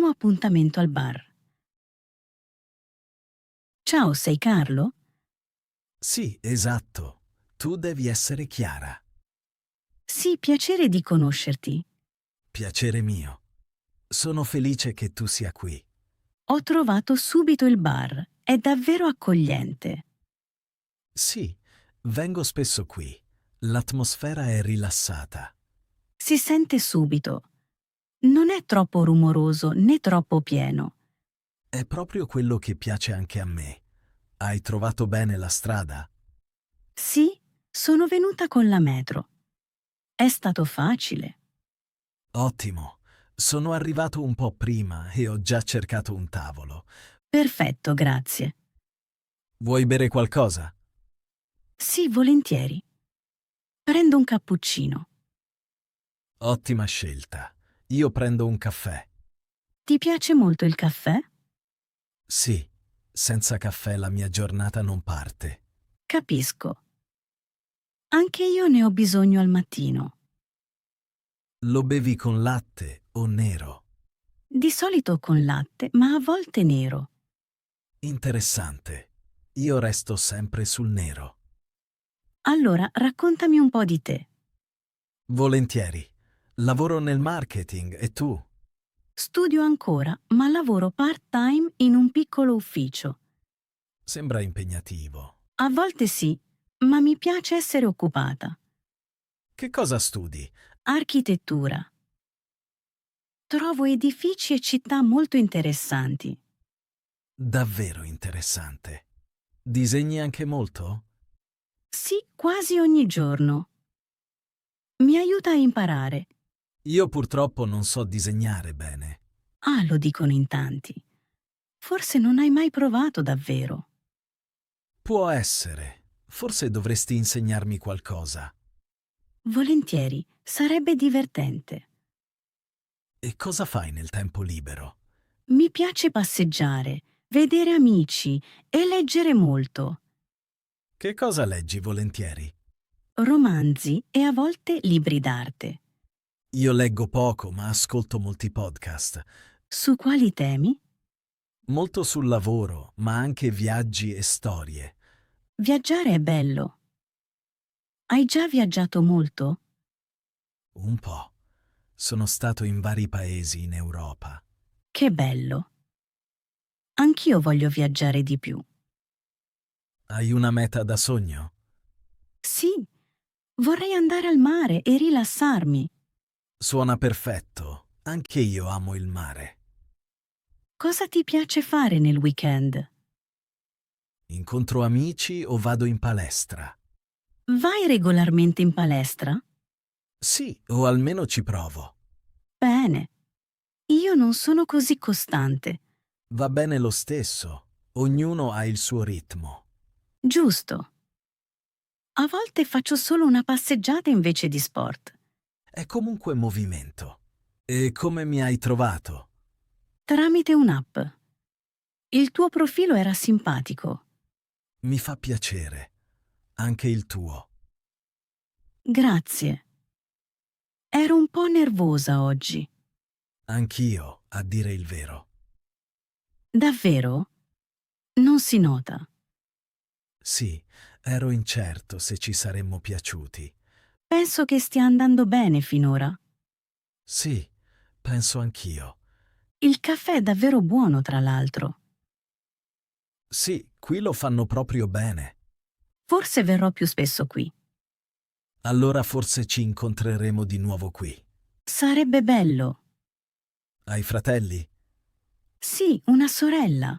primo appuntamento al bar. Ciao, sei Carlo? Sì, esatto. Tu devi essere Chiara. Sì, piacere di conoscerti. Piacere mio. Sono felice che tu sia qui. Ho trovato subito il bar. È davvero accogliente. Sì, vengo spesso qui. L'atmosfera è rilassata. Si sente subito. Non è troppo rumoroso né troppo pieno. È proprio quello che piace anche a me. Hai trovato bene la strada? Sì, sono venuta con la metro. È stato facile. Ottimo. Sono arrivato un po' prima e ho già cercato un tavolo. Perfetto, grazie. Vuoi bere qualcosa? Sì, volentieri. Prendo un cappuccino. Ottima scelta. Io prendo un caffè. Ti piace molto il caffè? Sì, senza caffè la mia giornata non parte. Capisco. Anche io ne ho bisogno al mattino. Lo bevi con latte o nero? Di solito con latte, ma a volte nero. Interessante. Io resto sempre sul nero. Allora, raccontami un po' di te. Volentieri. Lavoro nel marketing e tu? Studio ancora, ma lavoro part-time in un piccolo ufficio. Sembra impegnativo. A volte sì, ma mi piace essere occupata. Che cosa studi? Architettura. Trovo edifici e città molto interessanti. Davvero interessante. Disegni anche molto? Sì, quasi ogni giorno. Mi aiuta a imparare. Io purtroppo non so disegnare bene. Ah, lo dicono in tanti. Forse non hai mai provato davvero. Può essere. Forse dovresti insegnarmi qualcosa. Volentieri, sarebbe divertente. E cosa fai nel tempo libero? Mi piace passeggiare, vedere amici e leggere molto. Che cosa leggi volentieri? Romanzi e a volte libri d'arte. Io leggo poco, ma ascolto molti podcast. Su quali temi? Molto sul lavoro, ma anche viaggi e storie. Viaggiare è bello. Hai già viaggiato molto? Un po'. Sono stato in vari paesi in Europa. Che bello. Anch'io voglio viaggiare di più. Hai una meta da sogno? Sì, vorrei andare al mare e rilassarmi. Suona perfetto. Anche io amo il mare. Cosa ti piace fare nel weekend? Incontro amici o vado in palestra? Vai regolarmente in palestra? Sì, o almeno ci provo. Bene. Io non sono così costante. Va bene lo stesso. Ognuno ha il suo ritmo. Giusto. A volte faccio solo una passeggiata invece di sport. È comunque movimento. E come mi hai trovato? Tramite un'app. Il tuo profilo era simpatico. Mi fa piacere. Anche il tuo. Grazie. Ero un po' nervosa oggi. Anch'io, a dire il vero. Davvero? Non si nota. Sì, ero incerto se ci saremmo piaciuti. Penso che stia andando bene finora. Sì, penso anch'io. Il caffè è davvero buono, tra l'altro. Sì, qui lo fanno proprio bene. Forse verrò più spesso qui. Allora forse ci incontreremo di nuovo qui. Sarebbe bello. Hai fratelli? Sì, una sorella.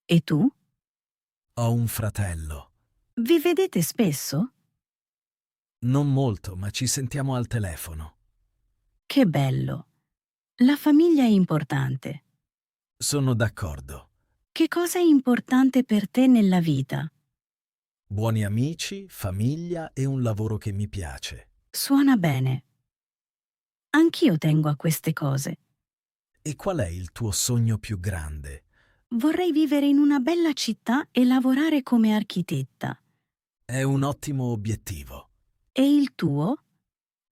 E tu? Ho un fratello. Vi vedete spesso? Non molto, ma ci sentiamo al telefono. Che bello. La famiglia è importante. Sono d'accordo. Che cosa è importante per te nella vita? Buoni amici, famiglia e un lavoro che mi piace. Suona bene. Anch'io tengo a queste cose. E qual è il tuo sogno più grande? Vorrei vivere in una bella città e lavorare come architetta. È un ottimo obiettivo. E il tuo?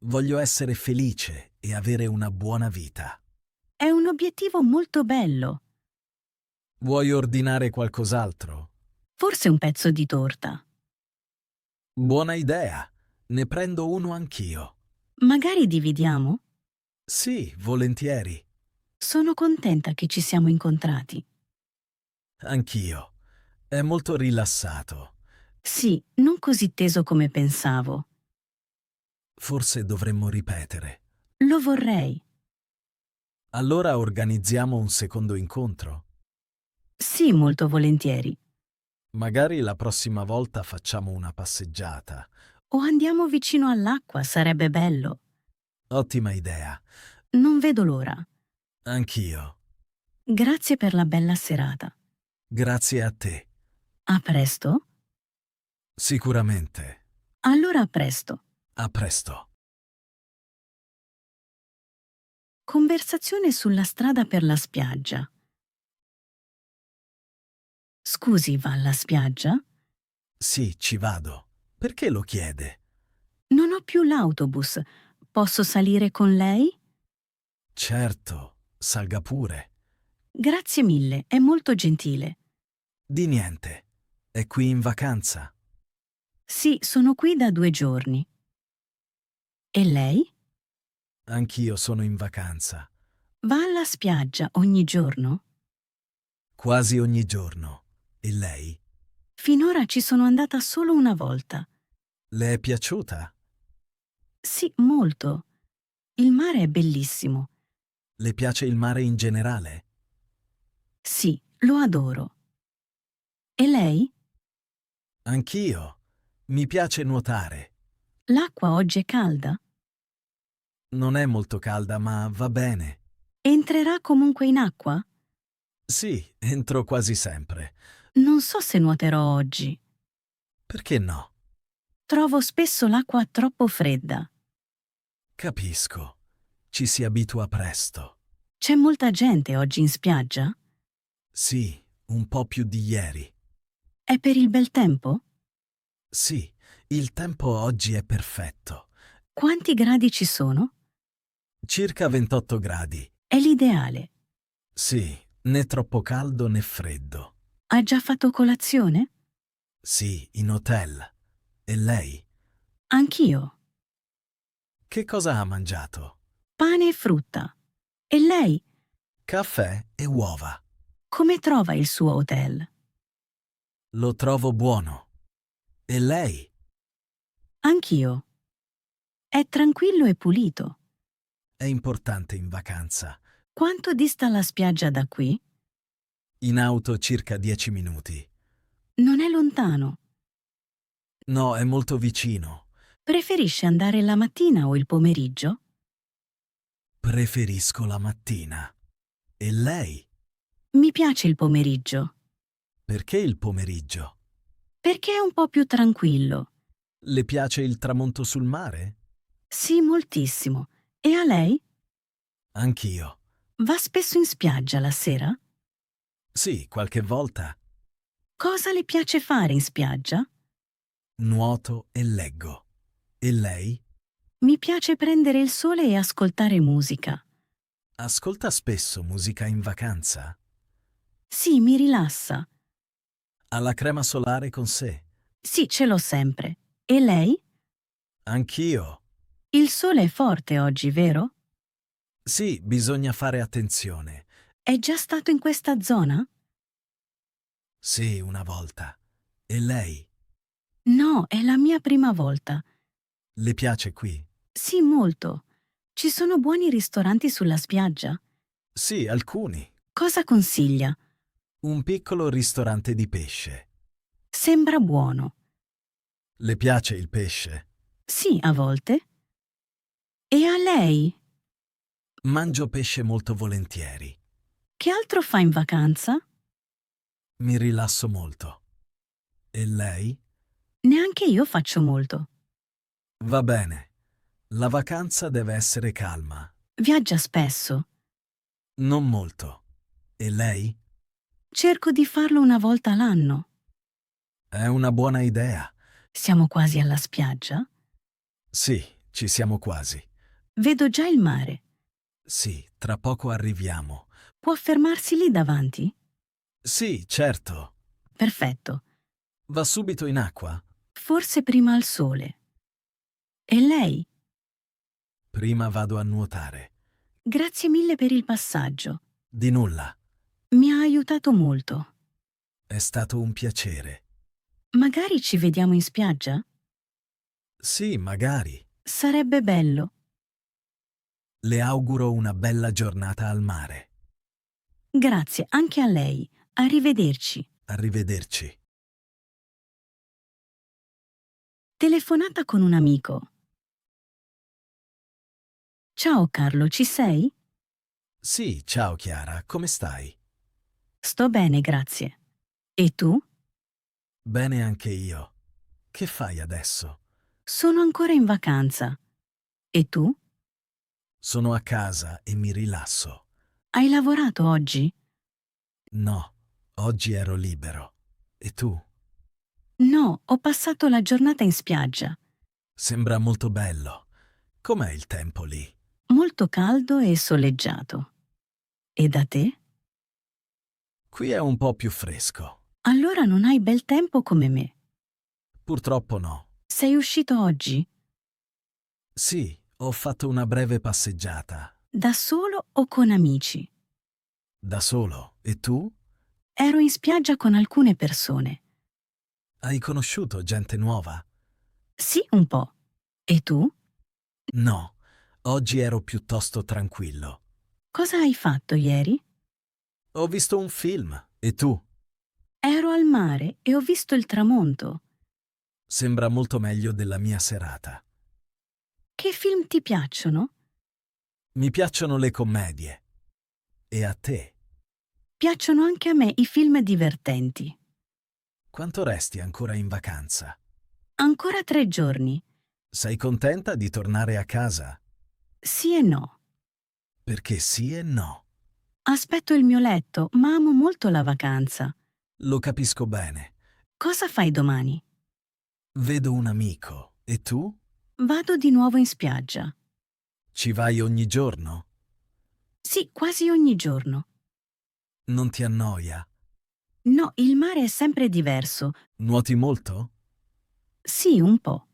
Voglio essere felice e avere una buona vita. È un obiettivo molto bello. Vuoi ordinare qualcos'altro? Forse un pezzo di torta. Buona idea. Ne prendo uno anch'io. Magari dividiamo? Sì, volentieri. Sono contenta che ci siamo incontrati. Anch'io. È molto rilassato. Sì, non così teso come pensavo. Forse dovremmo ripetere. Lo vorrei. Allora organizziamo un secondo incontro. Sì, molto volentieri. Magari la prossima volta facciamo una passeggiata. O andiamo vicino all'acqua, sarebbe bello. Ottima idea. Non vedo l'ora. Anch'io. Grazie per la bella serata. Grazie a te. A presto? Sicuramente. Allora a presto. A presto. Conversazione sulla strada per la spiaggia. Scusi, va alla spiaggia? Sì, ci vado. Perché lo chiede? Non ho più l'autobus. Posso salire con lei? Certo, salga pure. Grazie mille, è molto gentile. Di niente. È qui in vacanza. Sì, sono qui da 2 giorni. E lei? Anch'io sono in vacanza. Va alla spiaggia ogni giorno? Quasi ogni giorno. E lei? Finora ci sono andata solo una volta. Le è piaciuta? Sì, molto. Il mare è bellissimo. Le piace il mare in generale? Sì, lo adoro. E lei? Anch'io. Mi piace nuotare. L'acqua oggi è calda? Non è molto calda, ma va bene. Entrerà comunque in acqua? Sì, entro quasi sempre. Non so se nuoterò oggi. Perché no? Trovo spesso l'acqua troppo fredda. Capisco. Ci si abitua presto. C'è molta gente oggi in spiaggia? Sì, un po' più di ieri. È per il bel tempo? Sì, il tempo oggi è perfetto. Quanti gradi ci sono? Circa 28 gradi. È l'ideale. Sì, né troppo caldo né freddo. Ha già fatto colazione? Sì, in hotel. E lei? Anch'io. Che cosa ha mangiato? Pane e frutta. E lei? Caffè e uova. Come trova il suo hotel? Lo trovo buono. E lei? Anch'io. È tranquillo e pulito. È importante in vacanza. Quanto dista la spiaggia da qui? In auto circa 10 minuti. Non è lontano. No, è molto vicino. Preferisce andare la mattina o il pomeriggio? Preferisco la mattina. E lei? Mi piace il pomeriggio, Perché il pomeriggio? perché è un po' più tranquillo. Le piace il tramonto sul mare? Sì, moltissimo. E a lei? Anch'io. Va spesso in spiaggia la sera? Sì, qualche volta. Cosa le piace fare in spiaggia? Nuoto e leggo. E lei? Mi piace prendere il sole e ascoltare musica. Ascolta spesso musica in vacanza? Sì, mi rilassa. Ha la crema solare con sé? Sì, ce l'ho sempre. E lei? Anch'io. Il sole è forte oggi, vero? Sì, bisogna fare attenzione. È già stato in questa zona? Sì, una volta. E lei? No, è la mia prima volta. Le piace qui? Sì, molto. Ci sono buoni ristoranti sulla spiaggia? Sì, alcuni. Cosa consiglia? Un piccolo ristorante di pesce. Sembra buono. Le piace il pesce? Sì, a volte. E a lei? Mangio pesce molto volentieri. Che altro fa in vacanza? Mi rilasso molto. E lei? Neanche io faccio molto. Va bene. La vacanza deve essere calma. Viaggia spesso. Non molto. E lei? Cerco di farlo una volta l'anno. È una buona idea. Siamo quasi alla spiaggia. Sì, ci siamo quasi. Vedo già il mare. Sì, tra poco arriviamo. Può fermarsi lì davanti? Sì, certo. Perfetto. Va subito in acqua? Forse prima al sole. E lei? Prima vado a nuotare. Grazie mille per il passaggio. Di nulla. Mi ha aiutato molto. È stato un piacere. Magari ci vediamo in spiaggia? Sì, magari. Sarebbe bello. Le auguro una bella giornata al mare. Grazie anche a lei. Arrivederci. Arrivederci. Telefonata con un amico. Ciao Carlo, ci sei? Sì, ciao Chiara, come stai? Sto bene, grazie. E tu? Bene anche io. Che fai adesso? Sono ancora in vacanza. E tu? Sono a casa e mi rilasso. Hai lavorato oggi? No, oggi ero libero. E tu? No, ho passato la giornata in spiaggia. Sembra molto bello. Com'è il tempo lì? Molto caldo e soleggiato. E da te? Qui è un po' più fresco. Allora non hai bel tempo come me. Purtroppo no. Sei uscito oggi? Sì, ho fatto una breve passeggiata. Da solo o con amici? Da solo. E tu? Ero in spiaggia con alcune persone. Hai conosciuto gente nuova? Sì, un po'. E tu? No, oggi ero piuttosto tranquillo. Cosa hai fatto ieri? Ho visto un film. E tu? Ero al mare e ho visto il tramonto. Sembra molto meglio della mia serata. Che film ti piacciono? Mi piacciono le commedie. E a te? Piacciono anche a me i film divertenti. Quanto resti ancora in vacanza? Ancora 3 giorni. Sei contenta di tornare a casa? Sì e no. Perché sì e no. Aspetto il mio letto, ma amo molto la vacanza. Lo capisco bene. Cosa fai domani? Vedo un amico. E tu? Vado di nuovo in spiaggia. Ci vai ogni giorno? Sì, quasi ogni giorno. Non ti annoia? No, il mare è sempre diverso. Nuoti molto? Sì, un po'.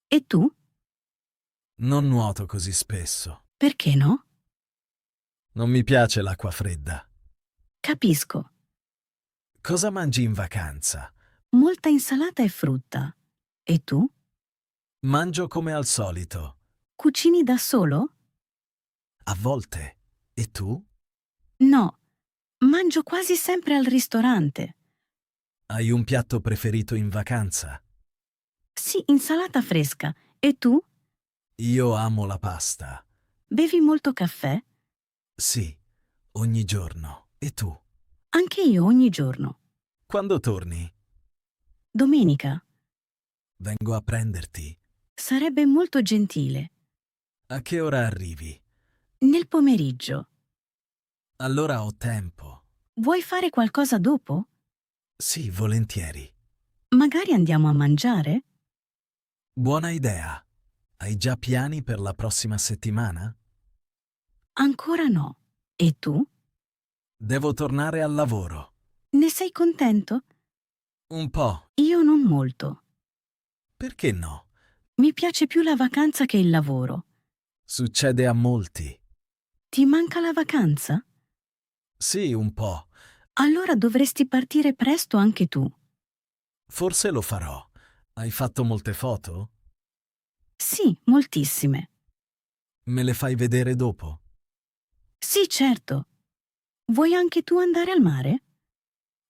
E tu? Non nuoto così spesso. Perché no? Non mi piace l'acqua fredda. Capisco. Cosa mangi in vacanza? Molta insalata e frutta. E tu? Mangio come al solito. Cucini da solo? A volte. E tu? No, mangio quasi sempre al ristorante. Hai un piatto preferito in vacanza? Sì, insalata fresca. E tu? Io amo la pasta. Bevi molto caffè? Sì, ogni giorno. E tu? Anche io ogni giorno. Quando torni? Domenica. Vengo a prenderti. Sarebbe molto gentile. A che ora arrivi? Nel pomeriggio. Allora ho tempo. Vuoi fare qualcosa dopo? Sì, volentieri. Magari andiamo a mangiare? Buona idea. Hai già piani per la prossima settimana? Ancora no. E tu? Devo tornare al lavoro. Ne sei contento? Un po'. Io non molto. Perché no? Mi piace più la vacanza che il lavoro. Succede a molti. Ti manca la vacanza? Sì, un po'. Allora dovresti partire presto anche tu. Forse lo farò. Hai fatto molte foto? Sì, moltissime. Me le fai vedere dopo? Sì, certo. Vuoi anche tu andare al mare?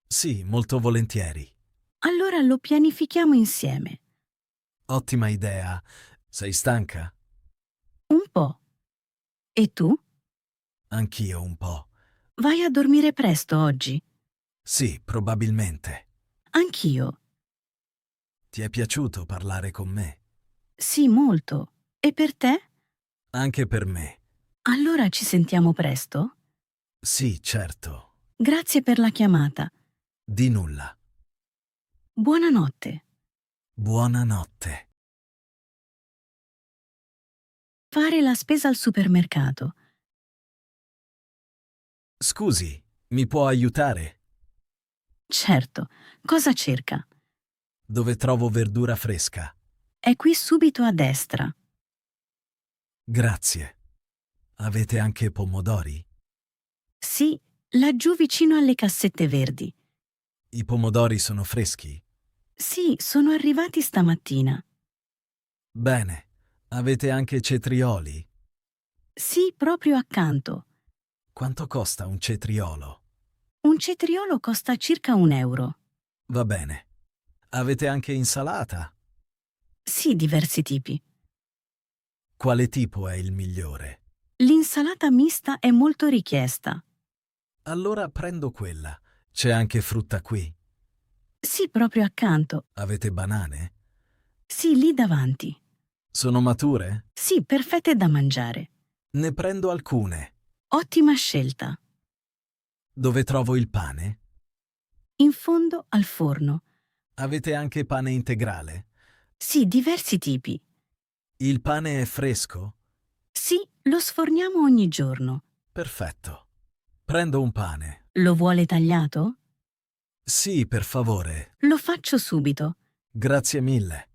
Sì, molto volentieri. Allora lo pianifichiamo insieme. Ottima idea. Sei stanca? Un po'. E tu? Anch'io un po'. Vai a dormire presto oggi? Sì, probabilmente. Anch'io. Ti è piaciuto parlare con me? Sì, molto. E per te? Anche per me. Allora ci sentiamo presto? Sì, certo. Grazie per la chiamata. Di nulla. Buonanotte. Buonanotte. Fare la spesa al supermercato. Scusi, mi può aiutare? Certo. Cosa cerca? Dove trovo verdura fresca? È qui subito a destra. Grazie. Avete anche pomodori? Sì, laggiù vicino alle cassette verdi. I pomodori sono freschi? Sì, sono arrivati stamattina. Bene. Avete anche cetrioli? Sì, proprio accanto. Quanto costa un cetriolo? Un cetriolo costa circa 1 euro. Va bene. Avete anche insalata? Sì, diversi tipi. Quale tipo è il migliore? L'insalata mista è molto richiesta. Allora prendo quella. C'è anche frutta qui. Sì, proprio accanto. Avete banane? Sì, lì davanti. Sono mature? Sì, perfette da mangiare. Ne prendo alcune. Ottima scelta. Dove trovo il pane? In fondo al forno. Avete anche pane integrale? Sì, diversi tipi. Il pane è fresco? Sì, lo sforniamo ogni giorno. Perfetto. Prendo un pane. Lo vuole tagliato? Sì, per favore. Lo faccio subito. Grazie mille.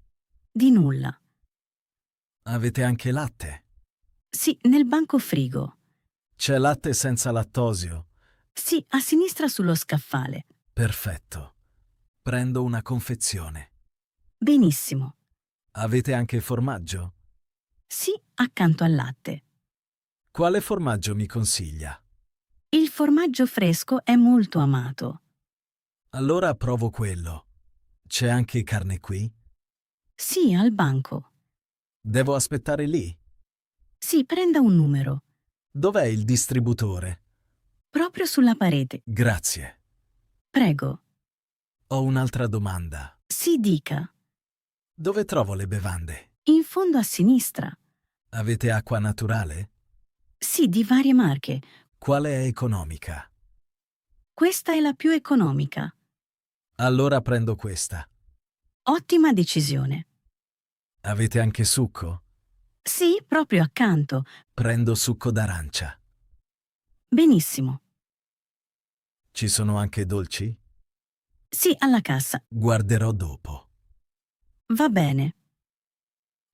Di nulla. Avete anche latte? Sì, nel banco frigo. C'è latte senza lattosio? Sì, a sinistra sullo scaffale. Perfetto. Prendo una confezione. Benissimo. Avete anche formaggio? Sì, accanto al latte. Quale formaggio mi consiglia? Il formaggio fresco è molto amato. Allora provo quello. C'è anche carne qui? Sì, al banco. Devo aspettare lì? Sì, prenda un numero. Dov'è il distributore? Proprio sulla parete. Grazie. Prego. Ho un'altra domanda. Sì, dica. Dove trovo le bevande? In fondo a sinistra. Avete acqua naturale? Sì, di varie marche. Quale è economica? Questa è la più economica. Allora prendo questa. Ottima decisione. Avete anche succo? Sì, proprio accanto. Prendo succo d'arancia. Benissimo. Ci sono anche dolci? Sì, alla cassa. Guarderò dopo. Va bene.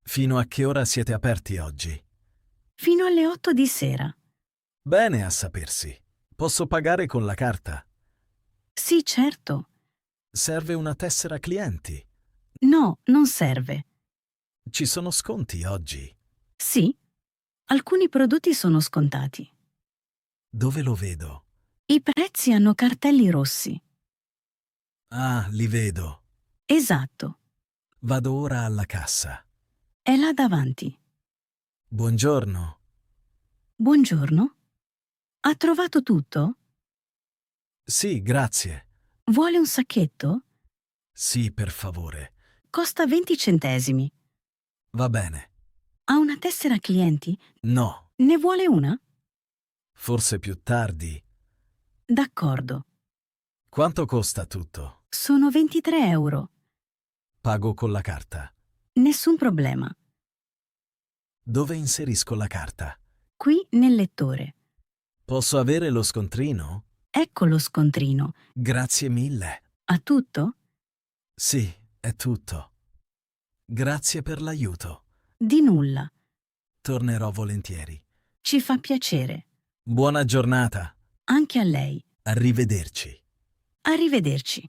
Fino a che ora siete aperti oggi? Fino alle 8 di sera. Bene a sapersi. Posso pagare con la carta? Sì, certo. Serve una tessera clienti. No, non serve. Ci sono sconti oggi. Sì, alcuni prodotti sono scontati. Dove lo vedo? I prezzi hanno cartelli rossi. Ah, li vedo. Esatto. Vado ora alla cassa. È là davanti. Buongiorno. Buongiorno. Ha trovato tutto? Sì, grazie. Vuole un sacchetto? Sì, per favore. Costa 20 centesimi. Va bene. Ha una tessera clienti? No, Ne vuole una? forse più tardi. D'accordo. Quanto costa tutto? Sono 23 euro. Pago con la carta. Nessun problema. Dove inserisco la carta? Qui nel lettore. Posso avere lo scontrino? Ecco lo scontrino. Grazie mille. Ha tutto? Sì, è tutto. Grazie per l'aiuto. Di nulla. Tornerò volentieri. Ci fa piacere. Buona giornata. Anche a lei. Arrivederci. Arrivederci.